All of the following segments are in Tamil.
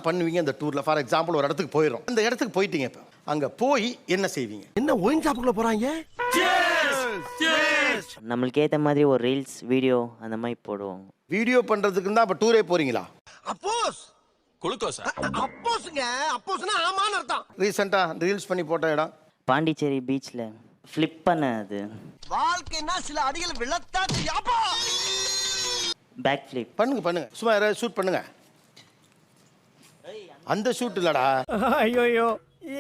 என்னெல்லாம் பண்ணுவீங்க இந்த டூர்ல? ஃபார் எக்ஸாம்பிள் ஒரு இடத்துக்கு போயிடும், அந்த இடத்துக்கு போயிட்டீங்க, இப்போ அங்க போய் என்ன செய்வீங்க? என்ன ஒயின் ஷாப்புக்குள்ள போறாங்க? நம்மளுக்கு ஏற்ற மாதிரி ஒரு ரீல்ஸ் வீடியோ அந்த மாதிரி போடுவோம். வீடியோ பண்றதுக்கு தான் அப்ப டூரே போறீங்களா? அப்போஸ் குளுக்கோஸா? அப்போஸ்ங்க, அப்போஸ்னா ஆமான்னு அர்த்தம். ரீசெண்டா ரீல்ஸ் பண்ணி போட்ட இடம் பாண்டிச்சேரி பீச்சில் ஃப்ளிப் பண்ணது, வாழ்க்கைனா சில அடிகள் விழத்தா தெரியாப்பா. Back flip. பண்ணுங்க பண்ணுங்க, சும்மா யாராவது ஷூட் பண்ணுங்க. அந்த ஷூட் இல்லடா. ஐயோ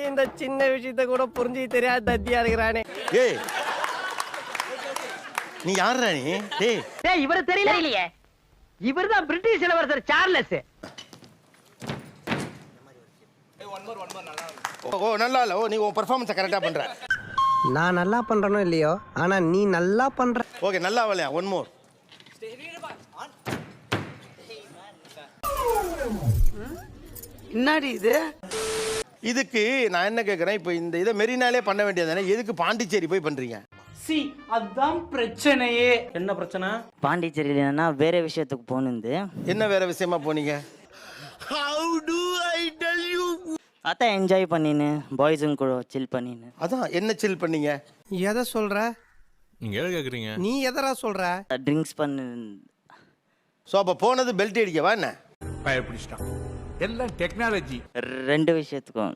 இந்த சின்ன விஷயத்த கூட புரிஞ்சு தெரியாத தத்தியா இருக்கிறானே. ஏய் நீ யாருடா நீ? ஏய் டேய் இவர தெரியல இல்லையே, இவர்தான் பிரிட்டிஷ் இளவரசர் சார்லஸ். ஓ நல்லா இல்ல. ஓ நீ உன் பெர்ஃபார்மன்ஸை கரெக்டா பண்ற. நான் நல்லா பண்றனோ இல்லையோ, ஆனா நீ நல்லா பண்ற. ஓகே நல்லா வரலையா? One more. என்னடி இது? இதுக்கு நான் என்ன கேட்குறேன், இப்போ இந்த இதை மெரினாலே பண்ண வேண்டியதானே, எதுக்கு பாண்டிச்சேரி போய் பண்றீங்க? அதான் பிரச்சனையே. என்ன பிரச்சனை? பாண்டிச்சேரியில் என்னன்னா வேற விஷயத்துக்கு போனது. என்ன வேற விஷயமா போனீங்க? How do I tell you? அதான் என்ஜாய் பண்ணின்னு பாய்ஸுங்க கூட சில் பண்ணின்னு. அதான் என்ன சில் பண்ணீங்க? எதை சொல்ற நீங்க எதை கேக்குறீங்க? நீ? எதரா சொல்ற? ட்ரிங்க்ஸ் பண்ணு. ஸோ அப்போ போனது பெல்ட் அடிக்கவா என்ன? பயப்பிடிச்சிட்டான். எல்லாம் டெக்னாலஜி. ரெண்டு விஷயத்துக்கும்.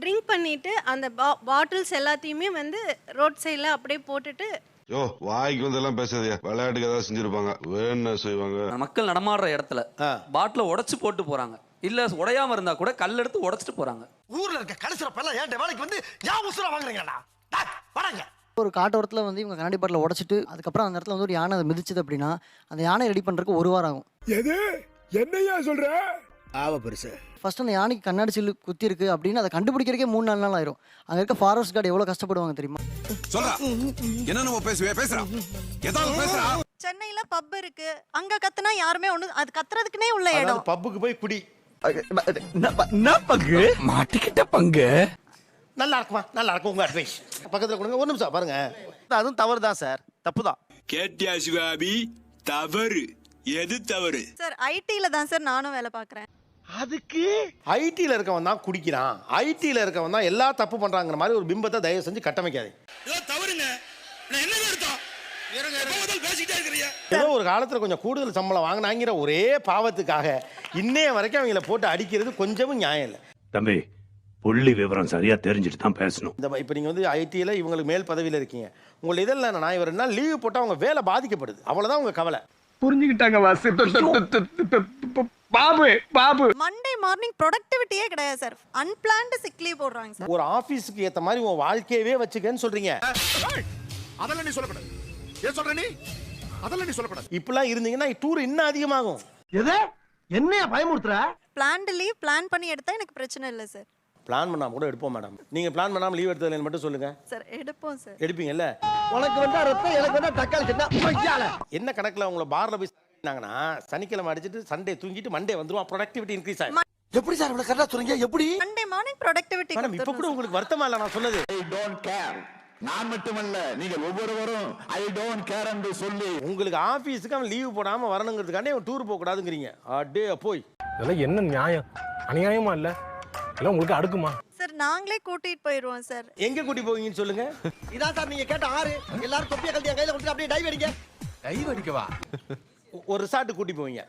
ட்ரிங்க் பண்ணிட்டு அந்த பாட்டில்ஸ் எல்லாத்தையுமே வந்து ரோட் சைடில் அப்படியே போட்டுட்டு. யோ வாய்க்கு வந்தெல்லாம் பேசாதயா, விளையாட்டுக்கு ஏதாவது செஞ்சிருப்பாங்க, வேணும்னா செய்வாங்க. மக்கள் நடமாடுற இடத்துல பாட்டில உடைச்சு போட்டு போறாங்க, இல்ல உடையாம இருந்தா கூட கல் எடுத்து உடைச்சிட்டு போறாங்க. ஊர்ல இருக்க கடைசிறப்பெல்லாம் ஏன் வேலைக்கு வந்து யா உசுர வாங்குறீங்கடா? வராங்க. ஒரு காட்டோரத்தில் வந்து இவங்க கண்ணாடி பாட்டில் உடைச்சிட்டு அதுக்கப்புறம் அந்த இடத்துல வந்து ஒரு யானை அதை மிதிச்சது அப்படின்னா அந்த யானை ரெடி பண்ணுறதுக்கு 1 வாரம் ஆகும். எது என்னையா சொல்ற? ஆவ பெருசு. ஃபர்ஸ்ட் அந்த யானைக்கு கண்ணாடி சில்லு குத்தி இருக்கு அப்படின்னு அதை கண்டுபிடிக்கிறதுக்கே 3-4 நாள் ஆயிரும். அங்கே இருக்க ஃபாரஸ்ட் கார்டு எவ்வளோ கஷ்டப்படுவாங்க தெரியுமா? சொல்றா என்ன நம்ம பேசுறா ஏதாவது பேசுறா. சென்னையில் பப் இருக்கு, அங்கே கத்துனா யாருமே ஒன்று, அது கத்துறதுக்குனே உள்ள இடம். பப்புக்கு போய் குடி. என்ன பங்கு மாட்டிக்கிட்ட பங்கு? நல்லா இருக்குமா? நல்லா இருக்கும். உங்க அட்வைஸ் பக்கத்தில் கொடுங்க. ஒரு நிமிஷம் பாருங்க. அதுவும் தவறு தான் சார், தப்பு தான். கேட்டியா சிவாபி? தவறு. எது தவறு? சார் ஐடியில் தான் சார் நானும் வேலை பார்க்குறேன். அதுக்கு ஐடியில் இருக்கவன் தான் குடிக்கிறான், ஐடியில் இருக்கவன் தான் எல்லா தப்பு பண்றாங்கிற மாதிரி ஒரு பிம்பத்தை தயவு செஞ்சு கட்டமைக்காதே. தவறுங்க. நான் என்ன எடுத்தோம்? பேசிட்டே இருக்கறியா? ஏதோ ஒரு காலத்துல கொஞ்சம் கூடுதல் சம்பளம் வாங்கினாங்கிற ஒரே பாவத்துக்காக இன்னைய வரைக்கும் அவங்கள போட்டு அடிக்கிறது கொஞ்சமும் நியாயம் இல்லை. தம்பி புள்ளி விவரம் சரியா தெரிஞ்சுட்டு தான் பேசணும். இந்த இப்போ நீங்கள் வந்து ஐடியில் இவங்களுக்கு மேல் பதவியில் இருக்கீங்க, உங்களை இதெல்லாம் நான் இவர் 2 நாள் லீவு போட்டால் அவங்க வேலை பாதிக்கப்படுது, அவ்வளோதான் உங்கள் கவலை. புரிஞ்சுக்கிட்டாங்க வாசு. பாபு பாபு மண்டே மார்னிங் ப்ரொடக்டிவிட்டியே கிடையாது சார், அன்பிளான்டு சிக் லீவ் போடுறாங்க சார். ஒரு ஆஃபீஸுக்கு ஏற்ற மாதிரி உன் வாழ்க்கையவே வச்சுக்கன்னு சொல்றீங்க. அதெல்லாம் நீ சொல்லக்கூடாது. ஏன் சொல்ற நீ? அதெல்லாம் நீ சொல்லக்கூடாது. இப்பெல்லாம் இருந்தீங்கன்னா டூர் இன்னும் அதிகமாகும். எது என்னையா பயமுறுத்துற? பிளான்டு லீவ் பிளான் பண்ணி எடுத்தா எனக்கு பிரச்சனை இல்லை சார். பிளான் பண்ணாம கூட எடுப்போம் மேடம். நீங்க பிளான் பண்ணாம லீவ் எடுத்ததுல மட்டும் சொல்லுங்க. சார் எடுப்போம் சார். எடுப்பீங்கல்ல? உனக்கு வந்தா ரத்தம், எனக்கு வந்தா தக்காளி சட்னி. என்ன கணக்குல உங்களை பார்ல போய் நாங்கன்னா சனிக்கிழமை அடிச்சிட்டு சண்டே தூங்கிட்டு மண்டே வந்துருவோம், ப்ரொடக்டிவிட்டி இன்க்ரீஸ் ஆகும். எப்படி சார் இவ்வளவு கரெக்டா சொல்றீங்க? எப்படி? Monday morning productivity. மேடம் இப்போ கூட உங்களுக்கு வருத்தமா இல்ல நான் சொன்னது? ஐ டோன்ட் கேர். நான் மட்டுமல்ல, நீங்க ஒவ்வொருவரும் ஐ டோன்ட் கேர் என்று சொல்லி உங்களுக்கு ஆபீஸ்க்கு அவன் லீவ் போடாம வரணுங்கிறதுக்காண்டி அவன் டூர் போக கூடாதுங்கிறீங்க. அடே போய் இதெல்லாம் என்ன நியாயம்? அநியாயமா இல்ல? எல்லாம் உங்களுக்கு அடுக்குமா? சார் நாங்களே கூட்டிட்டு போயிடுவோம் சார். எங்க கூட்டி போவீங்கன்னு சொல்லுங்க. இதான் சார் நீங்க கேட்ட 6. எல்லாரும் தொப்பியை கழட்டி என் கையில கொடுத்து அப்படியே டைவ் அடிங்க. டைவ் அடிக்கவா? ஒரு ரிசார்ட் கூட்டி போவீங்க.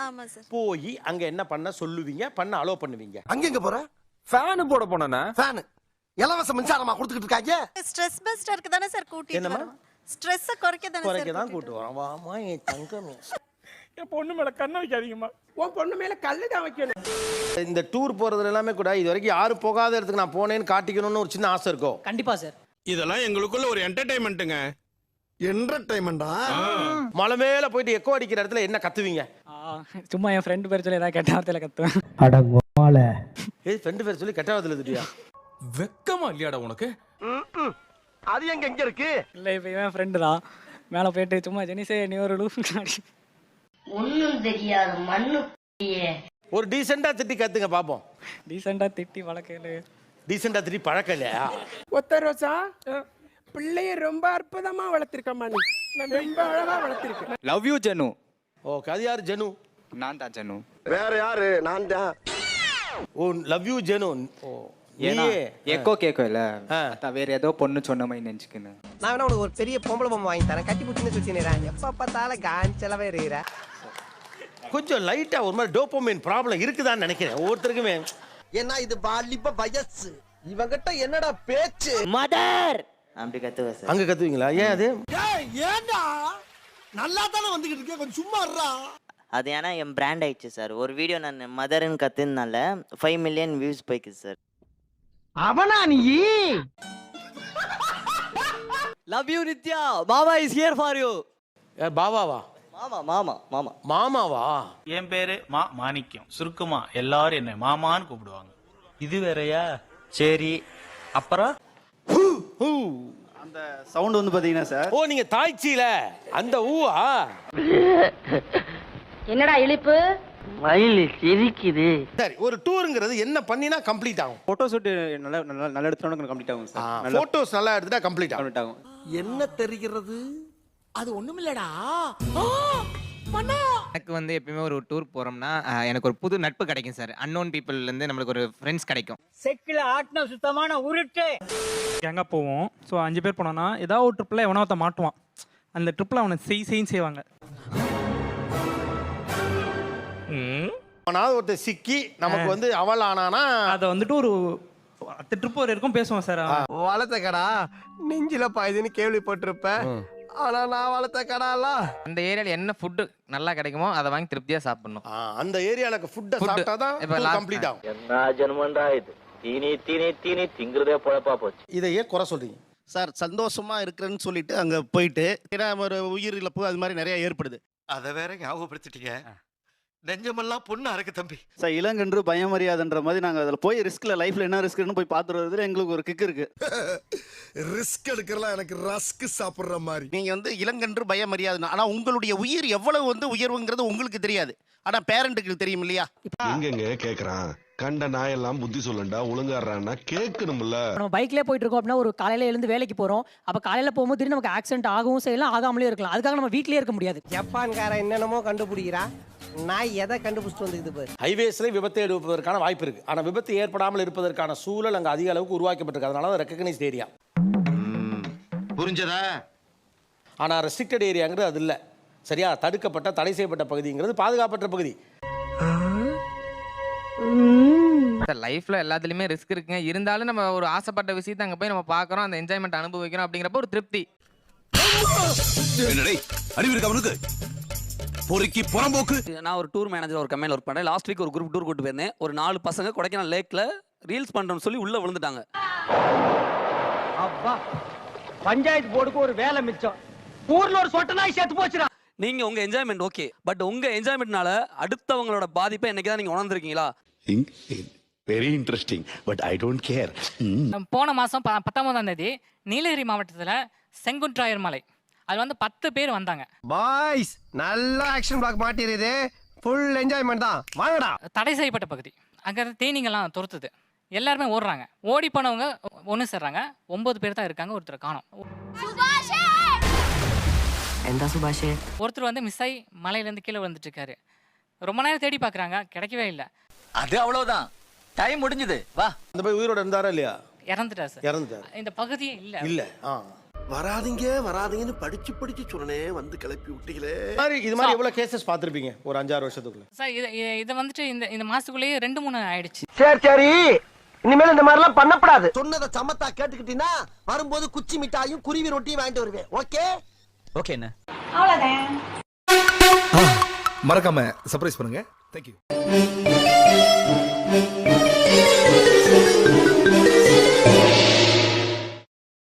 ஆமா சார். போய் அங்க என்ன பண்ண சொல்லுவீங்க, பண்ண அலோ பண்ணுவீங்க. அங்க எங்க போற? ஃபேன் போட போனேனா? ஃபேன் இலவச மின்சாரமா கொடுத்துக்கிட்டு இருக்காங்க. ஸ்ட்ரெஸ் பஸ்டருக்கு தானே சார் கூட்டிட்டு வரோம். ஸ்ட்ரெஸ் குறைக்க தான் கூட்டி வரோம். வாமா என் தங்கமே. என் பொண்ணு மேல கண்ண வைக்காதீங்கம்மா. உன் பொண்ணு மேல கல்லு தான் வைக்கணும். இந்த டூர் போறதுல எல்லாமே கூட இது வரைக்கும் யாரும் போகாத இடத்துக்கு நான் போனேன்னு காட்டிக்கணும்னு ஒரு சின்ன ஆசை இருக்கும். கண்டிப்பா சார். இதெல்லாம் எங்களுக்குள்ள ஒரு என்டர்டெயின்மெண்ட்டுங்க. என்டர்டெயின்மெண்டா? மலை மேல போயிட்டு எக்கோ அடிக்கிற இடத்துல என்ன கத்துவீங்க? சும்மா என் ஃப்ரெண்டு பேர் சொல்லி ஏதாவது கெட்ட வார்த்தையில கத்துவேன். ஏய் ஃப்ரெண்டு பேர் சொல்லி கெட்ட வார்த்தையில திட்டியா? வெக்கமா இல்லையாடா உனக்கு? அது எங்க இருக்கு? இல்ல இப்ப இவன் ஃப்ரெண்டு தான். மேல போயிட்டு சும்மா ஜெனிசே நீ ஒரு லூப் ஒண்ணும் தெரியாது மண்ணு. ஒரு டீசெண்டா திட்டி கத்துங்க பாப்போம். டீசெண்டா திட்டி வளர்க்கல. டீசெண்டா திட்டி பழக்கம் இல்லையா? ஒத்த ரோசா பிள்ளைய ரொம்ப அற்புதமா வளர்த்திருக்கம்மா நீ. நான் ரொம்ப அழகா வளர்த்திருக்கேன். Love you Janu. ஓகே அது யார்? ஜனு. நான் தான் ஜனு. வேற யாரு? நான் தான். ஓ லவ் யூ ஜெனு. ஓ நீயே எக்கோ கேட்கல. வேற ஏதோ பொண்ணு சொன்ன மாதிரி நினைச்சுக்கணும். நான் வேணா உனக்கு ஒரு பெரிய பொம்பளை பொம்மை வாங்கி தரேன், கட்டி புடிச்சுன்னு வச்சுக்கிறேன். எப்ப பார்த்தாலும் காஞ்சலவே இருக்கிற. கொஞ்சம் லைட்டா ஒரு மாதிரி டோபமைன் ப்ராப்ளம் இருக்குதான்னு நினைக்கிறேன் ஒவ்வொருத்தருக்குமே. ஏன்னா இது வாலிப வயசு, இவங்கிட்ட என்னடா பேச்சு. மதர் அப்படி கத்துவேன் சார். அங்க கத்துவீங்களா? ஏன் அது? ஏண்டா நல்லா தானே வந்துகிட்டு இருக்கேன், கொஞ்சம் சும்மா இருடா. அது ஏன்னா என் பிராண்ட் ஆயிடுச்சு சார். ஒரு வீடியோ நான் மதர்ன்னு கத்துனால 5 மில்லியன் வியூஸ் போய்க்கு சார். அவனா நீ? லவ் யூ நித்யா, மாமா இஸ் ஹியர் ஃபார் யூ. யார் பாபாவா? மாமா மாமா மாமா மாமாவா? என் பேரு மாணிக்கம். சுருக்கமா எல்லாரும் என்ன மாமான்னு கூப்பிடுவாங்க. இது வேறயா? சரி, அப்புறம் அந்த சவுண்ட் வந்து பாத்தீங்கன்னா சார். ஓ நீங்க தாய்ச்சியில அந்த ஊவா? என்னடா இழிப்பு? மயில் சிரிக்குது. சரி, ஒரு டூருங்கிறது என்ன பண்ணினா கம்ப்ளீட் ஆகும்? போட்டோ ஷூட் நல்ல எடுத்துட்டா கம்ப்ளீட் ஆகும் சார். போட்டோஸ் நல்லா எடுத்துட்டா கம்ப்ளீட் ஆகும். கம்ப்ளீட் ஆகும். என்ன தெரிகிறது? அது ஒண்ணுமில்லடா. எனக்கு வந்து எப்பயுமே ஒரு டூர் போறோம்னா எனக்கு ஒரு புது நட்பு கிடைக்கும் சார். அன்னோன் பீப்புள்ல இருந்து நம்மளுக்கு ஒரு ஃப்ரெண்ட்ஸ் கிடைக்கும். செக்கில ஆட்டின சுத்தமான உருட்டு. எங்க போவோம்? ஸோ 5 பேர் போனோம்னா ஏதாவது ஒரு ட்ரிப்பில் எவனோத்த மாட்டுவான். அந்த ட்ரிப்பில் அவனை செய்வாங்க. அவனாவது ஒருத்தர் சிக்கி நமக்கு வந்து அவள் ஆனானா அதை வந்துட்டு ஒரு 10 ட்ரிப் வரைக்கும் பேசுவான் சார். வளர்த்த கடா நெஞ்சில பாயுதுன்னு கேள்விப்பட்டிருப்பேன். ஆனா நான் வளர்த்த கடால அந்த ஏரியால என்ன ஃபுட் நல்லா கிடைக்குமோ அதை வாங்கி திருப்தியா சாப்பிடணும். அந்த ஏரியால ஃபுட் சாப்பிட்டா தான் கம்ப்ளீட் ஆகும். என்ன ஜென்மண்டா இது? தீனி திங்கிறதே பொழப்பா போச்சு. இதை ஏன் குறை சொல்றீங்க சார்? சந்தோஷமா இருக்கிறேன்னு சொல்லிட்டு அங்க போயிட்டு ஒரு உயிர் இழப்பு அது மாதிரி நிறைய ஏற்படுது. அதை வேற ஞாபகப்படுத்திட்டீங்க. நெஞ்சமெல்லாம் பொண்ணு அறக்கு தம்பி. சார் இளங்கன்று பயம் அறியாதுன்ற மாதிரி நாங்கள் அதில் போய் ரிஸ்க்ல லைஃப்ல என்ன ரிஸ்க்னு போய் பார்த்துறதுல எங்களுக்கு ஒரு கிக் இருக்கு. ரிஸ்க் எடுக்கிறலாம் எனக்கு ரஸ்க் சாப்பிடுற மாதிரி. நீங்க வந்து இளங்கன்று பயம் அறியாதுன்னா, ஆனா உங்களுடைய உயிர் எவ்வளவு வந்து உயர்வுங்கிறது உங்களுக்கு தெரியாது. ஆனா பேரண்ட்டுக்கு தெரியும் இல்லையா? எங்கெங்க கேக்குறான்? கண்ட நாயெல்லாம் புத்தி சொல்லண்டா ஒழுங்காடுறான்னா கேட்கணும்ல. நம்ம பைக்லேயே போயிட்டு இருக்கோம் அப்படின்னா ஒரு காலையில எழுந்து வேலைக்கு போறோம். அப்ப காலையில போகும்போது திடீர்னு நமக்கு ஆக்சிடென்ட் ஆகவும் செய்யலாம், ஆகாமலே இருக்கலாம். அதுக்காக நம்ம வீட்லயே இருக்க முடியாது. ஜப்பான்காரன் என்னென்னமோ கண்டுபிடிக்கிறா, நான் எதை கண்டுபிடிச்சிட்டு வந்துக்குது பாரு. ஹைவேஸ்ல விபத்து எடுப்பதற்கான வாய்ப்பு இருக்கு. ஆனா விபத்து ஏற்படாமல் இருப்பதற்கான சூழல் அங்க அதிக அளவுக்கு உருவாக்கப்பட்டிருக்கு. அதனால ரெகக்னைஸ்ட் ஏரியா. புரிஞ்சதா? ஆனா ரெஸ்ட்ரிக்டட் ஏரியாங்கிறது அது இல்ல. சரியா? தடுக்கப்பட்ட தடை செய்யப்பட்ட பகுதிங்கிறது பாதுகாப்பற்ற பகுதி. சார் லைஃப்ல எல்லாத்துலயுமே ரிஸ்க் இருக்குங்க. இருந்தாலும் நம்ம ஒரு ஆசைப்பட்ட விஷயத்தை அங்க போய் நம்ம பார்க்கறோம், அந்த என்ஜாய்மெண்ட் அனுபவிக்கிறோம் அப்படிங்கிறப்ப ஒரு திருப்தி. என்னடே அறிவு இருக்கா உனக்கு? பொறுக்கி புறம்போக்கு. நான் ஒரு டூர் மேனேஜர் ஒரு கம்பெனியில் ஒர்க் பண்ணுறேன். லாஸ்ட் வீக் ஒரு குரூப் டூர் கூட்டு போயிருந்தேன். ஒரு 4 பசங்க கொடைக்கானல் லேக்ல ரீல்ஸ் பண்றோம்னு சொல்லி உள்ள விழுந்துட்டாங்க. அப்பா பஞ்சாயத்து போர்டுக்கு ஒரு வேலை மிச்சம். ஊர்ல ஒரு சொட்ட நாய் செத்து போச்சுடா. நீங்க உங்க என்ஜாய்மெண்ட் ஓகே, பட் உங்க என்ஜாய்மெண்ட்னால அடுத்தவங்களோட பாதிப்பை என்னைக்கு தான் நீங்க உணர்ந்திருக்கீங்களா? Very interesting but I don't care. போன மாசம் 19ஆம் தேதி நீலகிரி மாவட்டத்துல செங்குன்றாயர் மலை, அது வந்து 10 பேர் வந்தாங்க. பாய்ஸ் நல்ல ஆக்ஷன் பிளாக் மாட்டிருது. ஃபுல் என்ஜாய்மெண்ட் தான். வாங்கடா. தடை செய்யப்பட்ட பகுதி. அங்க தேனீங்கெல்லாம் துரத்துது. எல்லாருமே ஓடுறாங்க. ஓடி போனவங்க ஒன்று சேர்றாங்க. 9 பேர் தான் இருக்காங்க. ஒருத்தர் காணோம். எந்த சுபாஷே? ஒருத்தர் வந்து மிஸ் ஆகி மலையிலேருந்து கீழே விழுந்துட்டு இருக்காரு. ரொம்ப நேரம் தேடி பார்க்குறாங்க, கிடைக்கவே இல்லை. அது அவ்வளவுதான், டைம் முடிஞ்சது. வா. அந்த போய் உயிரோட இருந்தாரா இல்லையா? இறந்துட்டார் சார். இறந்துட்டார். இந்த பகுதியே இல்லை. இல்ல. வராதீங்கன்னு படிச்சு சொன்னே வந்து கிளப்பி விட்டீங்களே. இது மாதிரி எவ்வளவு கேசஸ் பார்த்திருப்பீங்க ஒரு 5-6 வருஷத்துக்குள்ள? சார் இது வந்துட்டு இந்த மாசத்துக்குள்ளேயே 2-3 ஆயிடுச்சு. சரி இனிமேல் இந்த மாதிரி எல்லாம் பண்ணப்படாது. சொன்னதை சமத்தா கேட்டுக்கிட்டீங்கன்னா வரும்போது குச்சி மிட்டாயும் குருவி ரொட்டியும் வாங்கிட்டு வருவேன். ஓகே ஓகே என்ன? அவ்வளவுதான். மறக்காம சர்ப்ரைஸ் பண்ணுங்க. தேங்க்யூ.